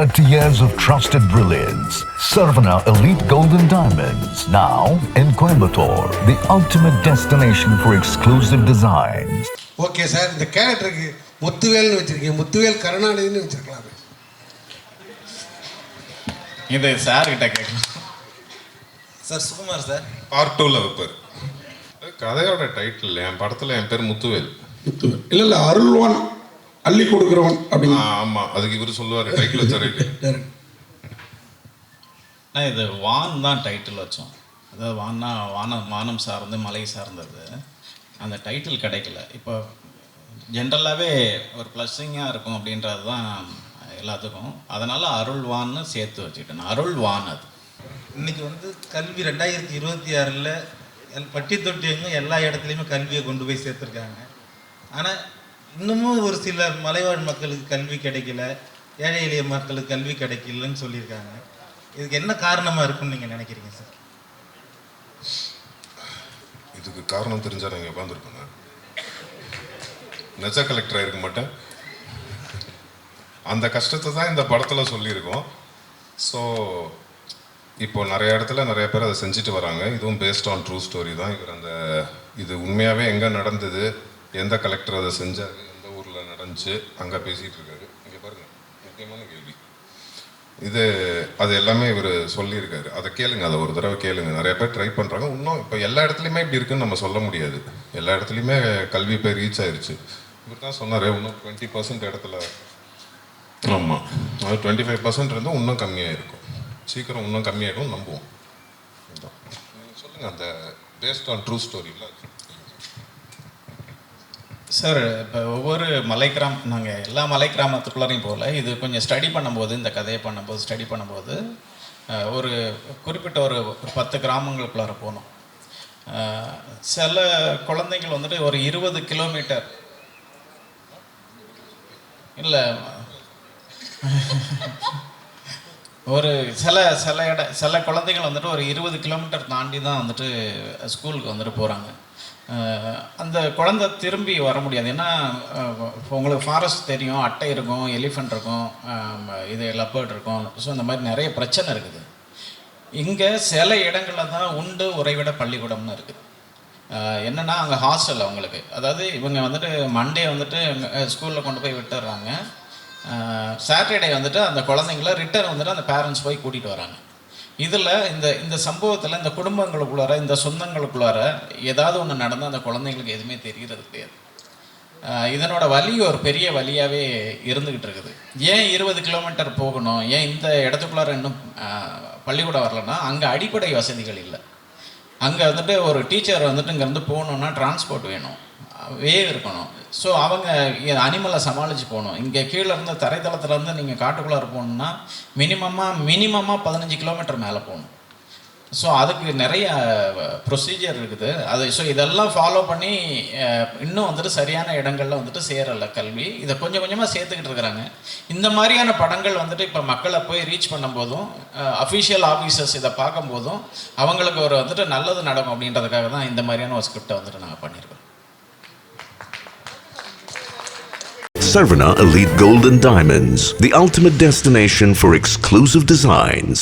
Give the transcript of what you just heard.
30 years of trusted brilliance. Sarvana Elite Golden Diamonds, now in Coimbatore, the ultimate destination for exclusive designs. Okay sir, இந்த கேரக்டருக்கு முத்துவேல்னு வச்சிருக்கீங்க, முத்துவேல் கருணாநிதினு வச்சிருக்கலாமே. இது sir கிட்ட கேட்கலாம் sir. Sukumar sir part 2ல வைப்பார். கதையோட டைட்டில் என் படத்தில் என் பேர் முத்துவேல். முத்துவேல் இல்லை அருள்வான் அள்ளி கொடுக்குறவன் அப்படின்னு. ஆமாம், அதுக்கு இவர் சொல்லுவார் டைட்டில் வச்சாரு. இது வான் தான் டைட்டில் வச்சோம். அதாவது வான்னா வானம் சார்ந்து மலை சார்ந்தது. அந்த டைட்டில் கிடைக்கல. இப்போ ஜென்ரலாகவே ஒரு ப்ளஸ்ஸிங்காக இருக்கும் அப்படின்றது தான் எல்லாத்துக்கும். அதனால் அருள்வான்னு சேர்த்து வச்சுக்கிட்டேன். அருள்வான் அது. இன்னைக்கு கல்வி 2026 பட்டி தொட்டியங்க எல்லா இடத்துலையுமே கல்வியை கொண்டு போய் சேர்த்துருக்காங்க. ஆனால் இன்னமும் ஒரு சில மலைவாழ் மக்களுக்கு கல்வி கிடைக்கல, ஏழை எளிய மக்களுக்கு கல்வி கிடைக்கலன்னு சொல்லியிருக்காங்க. இதுக்கு என்ன காரணமாக இருக்குன்னு நீங்கள் நினைக்கிறீங்க சார்? இதுக்கு காரணம் தெரிஞ்சால் நீங்கள் உட்காந்துருப்பேங்க. நெஜ கலெக்டராக இருக்க மாட்டேன். அந்த கஷ்டத்தை தான் இந்த படத்தில் சொல்லியிருக்கோம். ஸோ இப்போ நிறைய இடத்துல நிறைய பேர் அதை செஞ்சுட்டு வராங்க. இதுவும் பேஸ்ட் ஆன் ட்ரூ ஸ்டோரி தான். இது உண்மையாகவே எங்கே நடந்தது, எந்த கலெக்டர் அதை செஞ்சார், எந்த ஊரில் நடந்துச்சு, அங்கே பேசிகிட்டு இருக்காரு. இங்கே பாருங்கள், முக்கியமான கேள்வி அது எல்லாமே இவர் சொல்லியிருக்காரு. அதை கேளுங்க, அதை ஒரு தடவை கேளுங்க. நிறைய பேர் ட்ரை பண்ணுறாங்க. இன்னும் இப்போ எல்லா இடத்துலையுமே இப்படி இருக்குன்னு நம்ம சொல்ல முடியாது. எல்லா இடத்துலையுமே கல்வி போய் ரீச் ஆயிடுச்சு. இவர் தான் சொன்னார், இன்னும் 20% இடத்துல. ஆமாம், அது 25% இருந்தால் இன்னும் கம்மியாக இருக்கும். சீக்கிரம் இன்னும் கம்மியாகிடும் நம்புவோம். சொல்லுங்கள், அந்த பேஸ்ட் ஆன் ட்ரூ ஸ்டோரியில் சார். இப்போ ஒவ்வொரு நாங்கள் எல்லா மலை கிராமத்துக்குள்ளாரையும் போகல. இது கொஞ்சம் ஸ்டடி பண்ணும்போது, இந்த கதையை ஸ்டடி பண்ணும்போது ஒரு குறிப்பிட்ட ஒரு 10 கிராமங்களுக்குள்ளார போனோம். சில குழந்தைகள் ஒரு 20 கிலோமீட்டர் இல்லை, ஒரு சில குழந்தைகள் ஒரு 20 கிலோமீட்டர் தாண்டி தான் ஸ்கூலுக்கு போகிறாங்க. அந்த குழந்தை திரும்பி வர முடியாது. ஏன்னா உங்களுக்கு ஃபாரஸ்ட் தெரியும், அட்டை இருக்கும், எலிஃபண்ட் இருக்கும், லெப்பர்ட் இருக்கும். ஸோ இந்த மாதிரி நிறைய பிரச்சனை இருக்குது. இங்கே சில இடங்களில் தான் உண்டு உறைவிட பள்ளிக்கூடம்னு இருக்குது. என்னென்னா அங்கே ஹாஸ்டல் அவங்களுக்கு. அதாவது இவங்க மண்டே ஸ்கூலில் கொண்டு போய் விட்டுடுறாங்க. சாட்டர்டே அந்த குழந்தைங்கள ரிட்டர்ன் அந்த பேரண்ட்ஸ் போய் கூட்டிகிட்டு வராங்க. இதில் இந்த சம்பவத்தில் இந்த குடும்பங்களுக்குள்ளார, இந்த சொந்தங்களுக்குள்ளார ஏதாவது ஒன்று நடந்தால் அந்த குழந்தைங்களுக்கு எதுவுமே தெரிகிறது கிடையாது. இதனோட வலி ஒரு பெரிய வலியாகவே இருந்துக்கிட்டு இருக்குது. ஏன் 20 கிலோமீட்டர் போகணும், ஏன் இந்த இடத்துக்குள்ளார இன்னும் பள்ளிக்கூடம் வரலன்னா, அங்கே அடிப்படை வசதிகள் இல்லை. அங்கே ஒரு டீச்சர் இங்கேருந்து போகணுன்னா டிரான்ஸ்போர்ட் வேணும், இருக்கணும். ஸோ அவங்க அனிமலை சமாளித்து போகணும். இங்கே கீழே இருந்து தரைத்தளத்துலேருந்து நீங்கள் காட்டுக்குள்ளார போகணுன்னா மினிமமாக 15 கிலோமீட்டர் மேலே போகணும். ஸோ அதுக்கு நிறைய ப்ரொசீஜர் இருக்குது. ஸோ இதெல்லாம் ஃபாலோ பண்ணி இன்னும் சரியான இடங்களில் சேரலை கல்வி. இதை கொஞ்சம் கொஞ்சமாக சேர்த்துக்கிட்டு இருக்கிறாங்க. இந்த மாதிரியான படங்கள் இப்போ மக்களை போய் ரீச் பண்ணும்போதும், அஃபிஷியல் ஆஃபீஸர்ஸ் இதை பார்க்கும்போதும் அவங்களுக்கு ஒரு நல்லது நடக்கும் அப்படின்றதுக்காக தான் இந்த மாதிரியான ஒரு ஸ்கிரிப்டை நாங்கள் பண்ணியிருக்கோம். Sarvana Elite Golden Diamonds, the ultimate destination for exclusive designs.